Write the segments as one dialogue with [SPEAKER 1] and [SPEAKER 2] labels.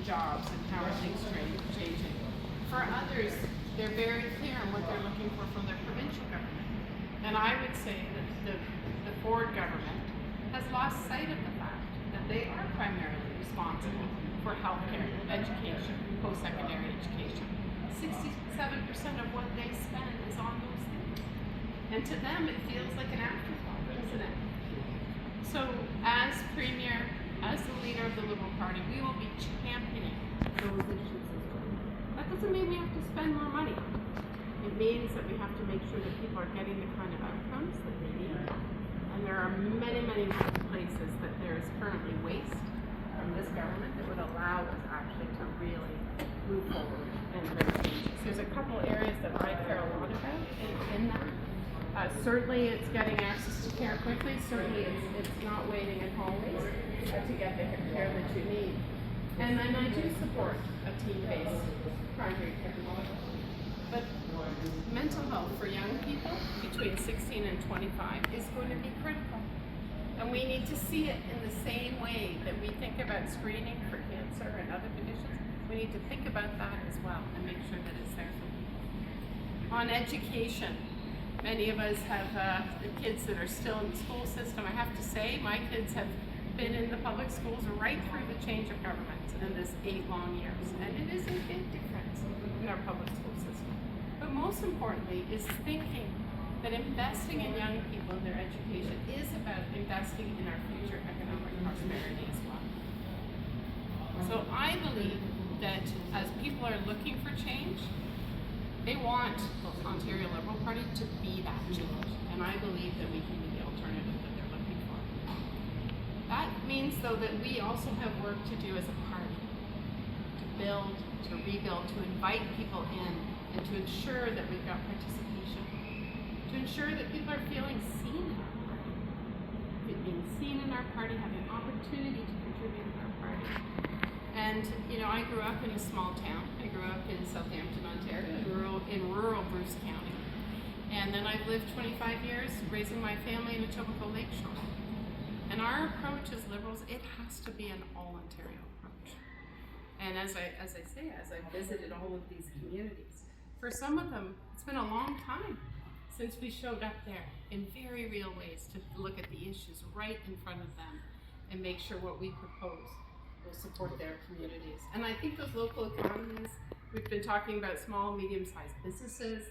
[SPEAKER 1] jobs and how are things changing. For others, they're very clear on what they're looking for from their provincial government. And I would say that the Ford government has lost sight of the fact that they are primarily responsible for healthcare, education, post-secondary education. 67% of what they spend is on those things. And to them, it feels like an afterthought, doesn't it? So as Premier, as the leader of the Liberal Party, we will be championing those issues as well. That doesn't mean we have to spend more money. It means that we have to make sure that people are getting the kind of outcomes that they need. And there are many, many places that there is currently waste from this government that would allow us actually to really move forward and make changes. There's a couple areas that I care a lot about in that. Certainly it's getting access to care quickly. Certainly it's not waiting in hallways to get the care that you need. And then I do support a team-based primary care model. But mental health for young people between 16 and 25 is going to be critical. And we need to see it in the same way that we think about screening for cancer and other conditions. We need to think about that as well and make sure that it's there for people. On education, many of us have the kids that are still in the school system. I have to say, my kids have been in the public schools right through the change of government in this 8 long years. And it is a big difference in our public school system. But most importantly is thinking that investing in young people in their education is about investing in our future economic prosperity as well. So I believe that as people are looking for change, they want the Ontario Liberal Party to be that change. And I believe that we can be the alternative that they're looking for. That means though that we also have work to do as a party, to build, to rebuild, to invite people in, and to ensure that we've got participation, to ensure that people are feeling seen in our party, being seen in our party, having an opportunity to contribute in our party. And you know, I grew up in a small town. I grew up in Southampton, Ontario, in rural Bruce County. And then I've lived 25 years raising my family in Etobicoke Lakeshore. And our approach as Liberals, it has to be an all-Ontario approach. And as I visited all of these communities, for some of them, it's been a long time since we showed up there in very real ways to look at the issues right in front of them and make sure what we propose will support their communities. And I think those local economies, we've been talking about small, medium-sized businesses,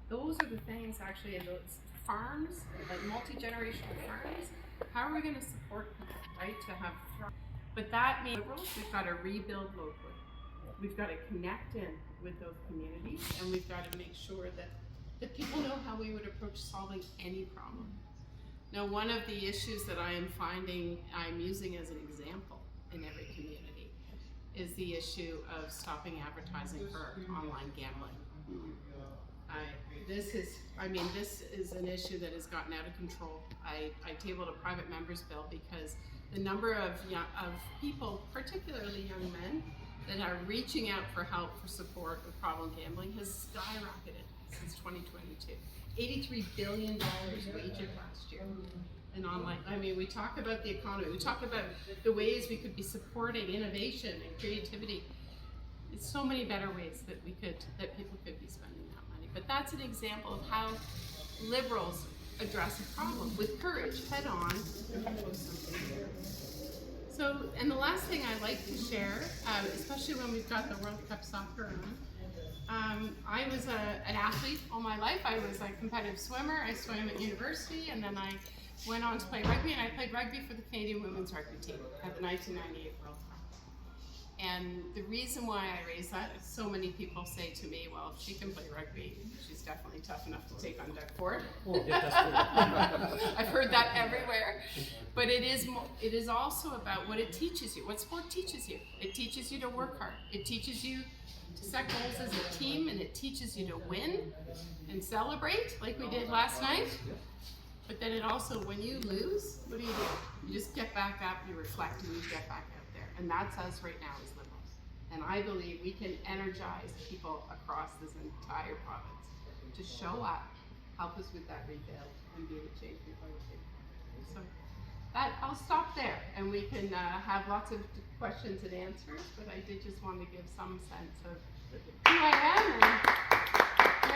[SPEAKER 1] those are the things actually in those farms, like multi-generational farms, how are we going to support people, right, to have thrive? But that means Liberals, we've got to rebuild locally. We've got to connect in with those communities, and we've got to make sure that people know how we would approach solving any problem. Now, one of the issues that I am finding I'm using as an example in every community is the issue of stopping advertising for online gambling. This is an issue that has gotten out of control. I tabled a private member's bill because the number of people, particularly young men, that are reaching out for help, for support with problem gambling has skyrocketed since 2022. $83 billion wagered last year in online. I mean, we talk about the economy, we talk about the ways we could be supporting innovation and creativity. It's so many better ways that people could be spending that money. But that's an example of how Liberals address a problem with courage, head on, and propose something new. So, and the last thing I like to share, especially when we've got the World Cup soccer on, I was an athlete all my life. I was a competitive swimmer. I swam at university, and then I went on to play rugby, and I played rugby for the Canadian women's rugby team at the 1998 World Cup. And the reason why I raise that is so many people say to me, well, if she can play rugby, she's definitely tough enough to take on Doug Ford. I've heard that everywhere. But it is also about what it teaches you, what sport teaches you. It teaches you to work hard. It teaches you to set goals as a team, and it teaches you to win and celebrate like we did last night. But then it also, when you lose, what do? You just get back up, you reflect, and you get back out there. And that's us right now as Liberals. And I believe we can energize people across this entire province to show up, help us with that rebuild, and be the change we'd like to. So I'll stop there, and we can have lots of questions and answers, but I did just want to give some sense of who I am